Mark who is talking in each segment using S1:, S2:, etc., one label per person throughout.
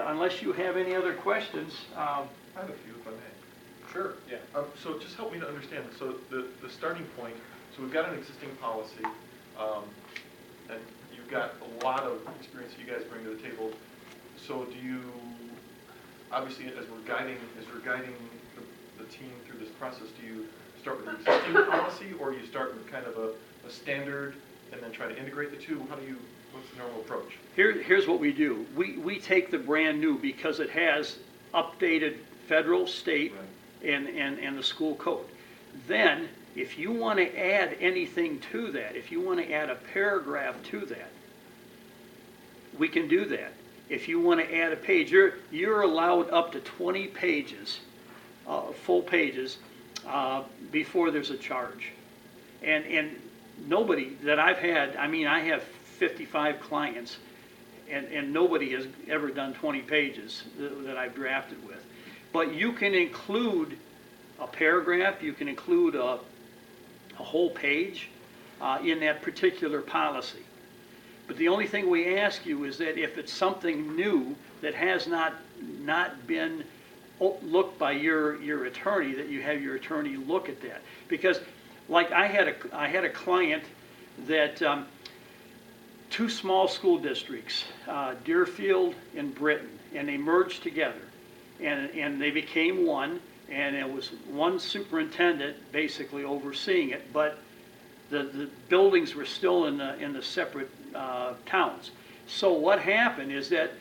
S1: unless you have any other questions.
S2: I have a few, if I may.
S3: Sure, yeah.
S2: So just help me to understand. So the starting point, so we've got an existing policy, and you've got a lot of experience that you guys bring to the table. So do you, obviously, as we're guiding the team through this process, do you start with the existing policy, or you start with kind of a standard and then try to integrate the two? What's the normal approach?
S1: Here's what we do. We take the brand new because it has updated federal, state,
S2: Right.
S1: and the school code. Then, if you want to add anything to that, if you want to add a paragraph to that, we can do that. If you want to add a page, you're allowed up to 20 pages, full pages, before there's a charge. And nobody that I've had, I mean, I have 55 clients, and nobody has ever done 20 pages that I've drafted with. But you can include a paragraph, you can include a whole page in that particular policy. But the only thing we ask you is that if it's something new that has not been looked by your attorney, that you have your attorney look at that. Because like I had a client that two small school districts, Deerfield and Britain, and they merged together, and they became one, and it was one superintendent basically overseeing it, but the buildings were still in the separate towns. So what happened is that,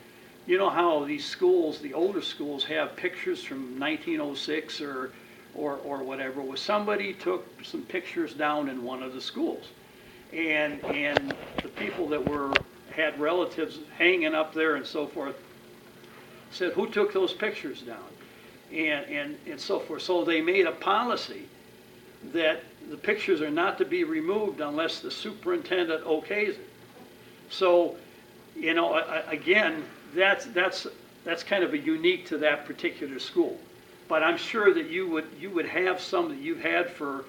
S1: you know how these schools, the older schools, have pictures from 1906 or whatever. Well, somebody took some pictures down in one of the schools, and the people that had relatives hanging up there and so forth said, who took those pictures down? And so forth. So they made a policy that the pictures are not to be removed unless the superintendent okays it. So, you know, again, that's kind of a unique to that particular school. But I'm sure that you would have some that you've had for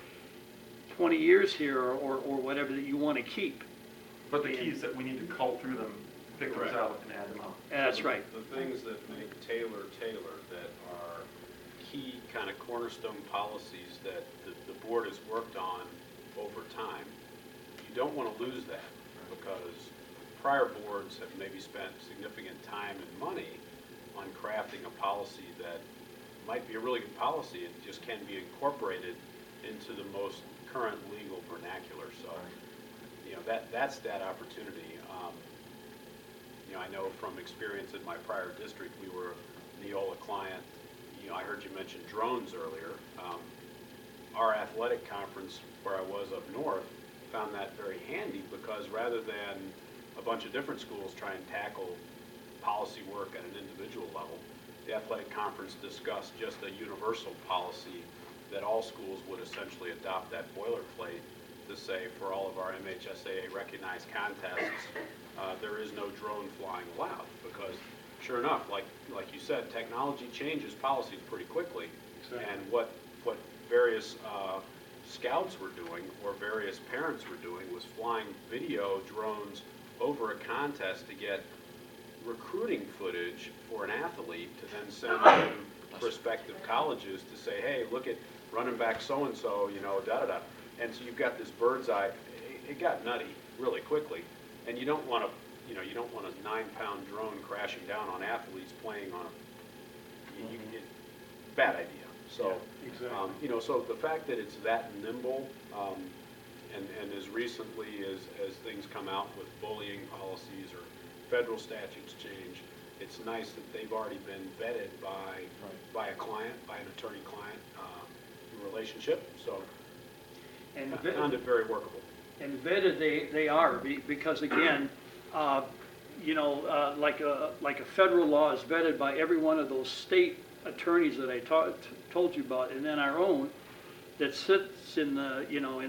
S1: 20 years here or whatever that you want to keep.
S2: But the key is that we need to cull through them, pick those
S3: Correct.
S2: out, and add them up.
S1: That's right.
S3: The things that make Taylor that are key kind of cornerstone policies that the board has worked on over time, you don't want to lose that, because prior boards have maybe spent significant time and money on crafting a policy that might be a really good policy. It just can be incorporated into the most current legal vernacular. So, you know, that's that opportunity. You know, I know from experience in my prior district, we were a NEWOLA client. You know, I heard you mention drones earlier. Our athletic conference, where I was up north, found that very handy, because rather than a bunch of different schools try and tackle policy work at an individual level, the athletic conference discussed just a universal policy that all schools would essentially adopt, that boilerplate to say, for all of our MHSAA recognized contests, there is no drone flying allowed. Because sure enough, like you said, technology changes policies pretty quickly. Exactly. And what various scouts were doing, or various parents were doing, was flying video drones over a contest to get recruiting footage for an athlete to then send to prospective colleges to say, hey, look at running back so-and-so, you know, da-da-da. And so you've got this bird's eye. It got nutty really quickly. And you don't want a 9-pound drone crashing down on athletes playing on bad idea. So,
S1: yeah, exactly.
S3: you know, so the fact that it's that nimble, and as recently as things come out with bullying policies or federal statutes change, it's nice that they've already been vetted by a client, by an attorney-client relationship. So,
S1: And
S3: I found it very workable.
S1: And vetted they are, because again, you know, like a federal law is vetted by every one of those state attorneys that I told you about, and then our own that sits in the, you know,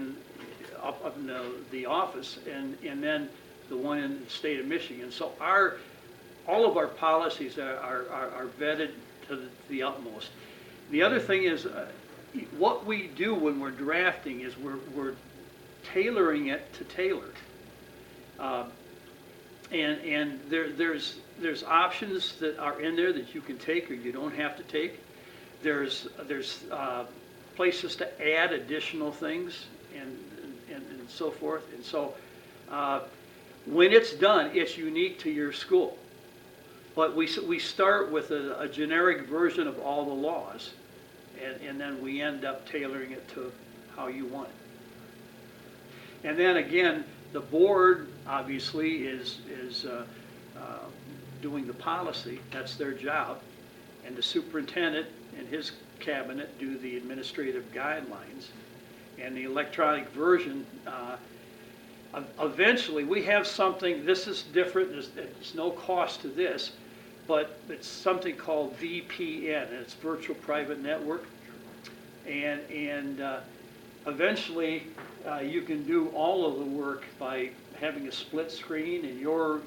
S1: up in the office, and then the one in the state of Michigan. So all of our policies are vetted to the utmost. The other thing is, what we do when we're drafting is we're tailoring it to Taylor. And there's options that are in there that you can take or you don't have to take. There's places to add additional things and so forth. And so when it's done, it's unique to your school. But we start with a generic version of all the laws, and then we end up tailoring it to how you want it. And then again, the board obviously is doing the policy. That's their job. And the superintendent and his cabinet do the administrative guidelines. And the electronic version, eventually, we have something, this is different, there's no cost to this, but it's something called VPN, and it's Virtual Private Network. And eventually, you can do all of the work by having a split screen, and your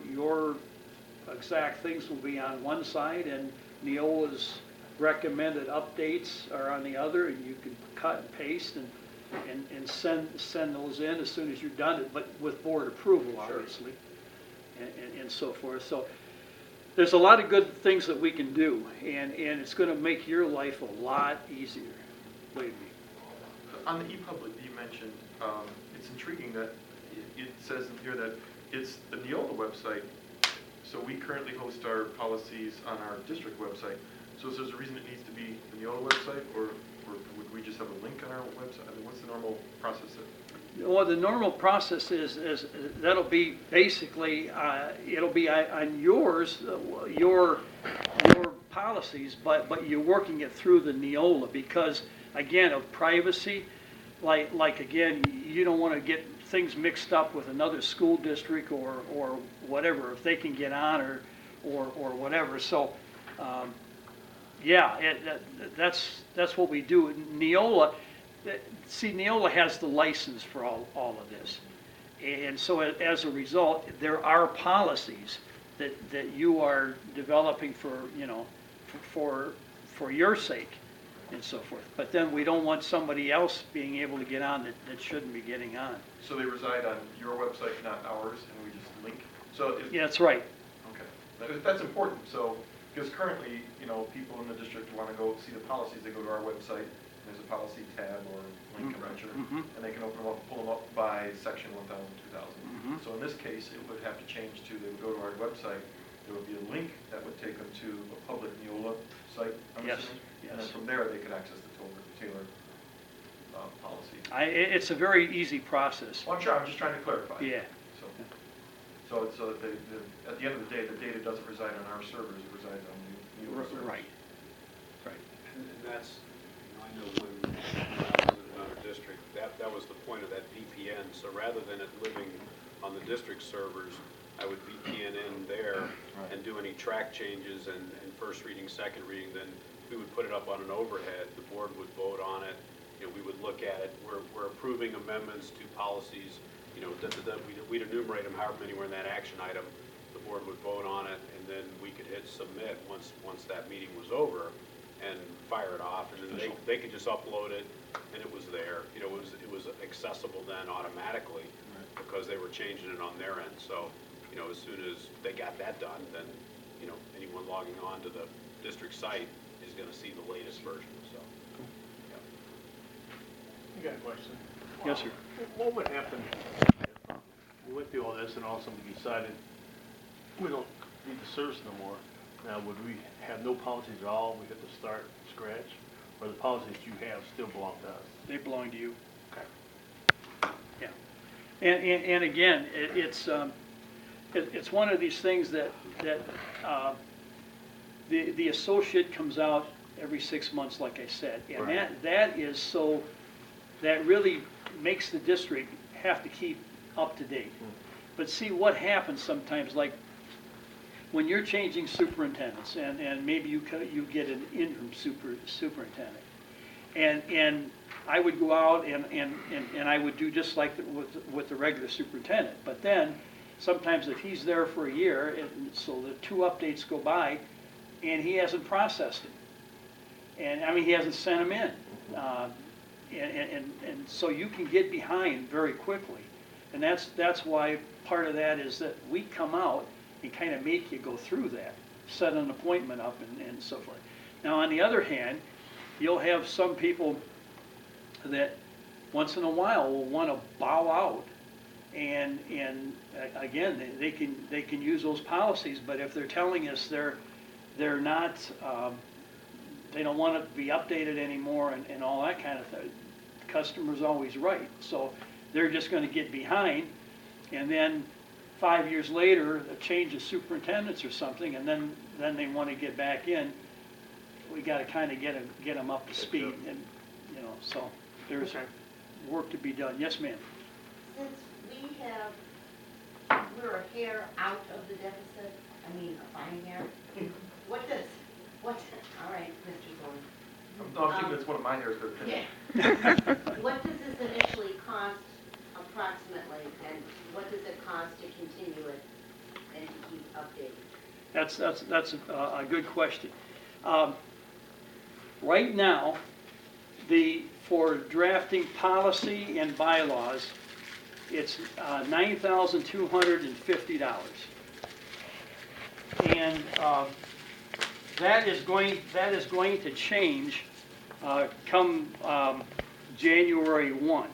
S1: exact things will be on one side, and NEWOLA's recommended updates are on the other, and you can cut and paste and send those in as soon as you're done, but with board approval, obviously, and so forth. So there's a lot of good things that we can do, and it's going to make your life a lot easier, believe me.
S2: On the ePublik that you mentioned, it's intriguing that it says in here that it's the NEWOLA website. So we currently host our policies on our district website. So is there a reason it needs to be the NEWOLA website, or would we just have a link on our website? I mean, what's the normal process there?
S1: Well, the normal process is that'll be basically, it'll be on yours, your policies, but you're working it through the NEWOLA because, again, of privacy. Like again, you don't want to get things mixed up with another school district or whatever, if they can get on or whatever. So, yeah, that's what we do. NEWOLA, see, NEWOLA has the license for all of this. And so as a result, there are policies that you are developing for, you know, for your sake and so forth. But then we don't want somebody else being able to get on that shouldn't be getting on.
S2: So they reside on your website, not ours, and we just link? So
S1: Yeah, that's right.
S2: Okay. That's important. So, because currently, you know, people in the district want to go see the policies, they go to our website, there's a policy tab or link convention, and they can open them up, pull them up by section 1000, 2000. So in this case, it would have to change to, they would go to our website, there would be a link that would take them to a public NEWOLA site, I'm assuming, and then from there they could access the tailored policy.
S1: It's a very easy process.
S2: Well, I'm sure, I'm just trying to clarify.
S1: Yeah.
S2: So at the end of the day, the data doesn't reside on our servers, it resides on the NEWOLA servers.
S1: Right. Right.
S3: And that's, I know when I was in another district, that was the point of that VPN. So rather than it living on the district servers, I would VPN in there and do any track changes and first reading, second reading, then we would put it up on an overhead. The board would vote on it. You know, we would look at it. We're approving amendments to policies. You know, we'd enumerate them however many were in that action item. The board would vote on it, and then we could hit submit once that meeting was over and fire it off. And then they could just upload it, and it was there. You know, it was accessible then automatically because they were changing it on their end. So, you know, as soon as they got that done, then, you know, anyone logging on to the district site is going to see the latest version. So,
S4: I got a question.
S1: Yes, sir.
S4: What would happen if we went through all this and all of a sudden we decided we don't need the service no more? Now, would we have no policies at all? We have to start from scratch? Or the policies you have still belong to us?
S1: They belong to you.
S4: Okay.
S1: Yeah. And again, it's one of these things that the associate comes out every 6 months, like I said, and that really makes the district have to keep up to date. But see what happens sometimes, like when you're changing superintendents, and maybe you get an interim superintendent, and I would go out and I would do just like with the regular superintendent. But then sometimes if he's there for a year, and so the 2 updates go by, and he hasn't processed it, and I mean he hasn't sent them in, and so you can get behind very quickly. And that's why part of that is that we come out and kind of make you go through that, set an appointment up and so forth. Now, on the other hand, you'll have some people that once in a while will want to bow out. And again, they can use those policies, but if they're telling us they're not, they don't want it to be updated anymore and all that kind of thing, the customer's always right. So they're just going to get behind, and then 5 years later, a change of superintendents or something, and then they want to get back in. We got to kind of get them up to speed, and so there's work to be done. Yes, ma'am.
S5: Since we're a hair out of the deficit, I mean, a fine hair, all right, Mr. Zorn.
S2: No, I'm thinking it's one of my hairs that are pinned.
S5: Yeah. What does this initially cost approximately, and what does it cost to continue it and to keep updating?
S1: That's a good question. Right now, for drafting policy and bylaws, it's $9,250. And that is going to change come January 1.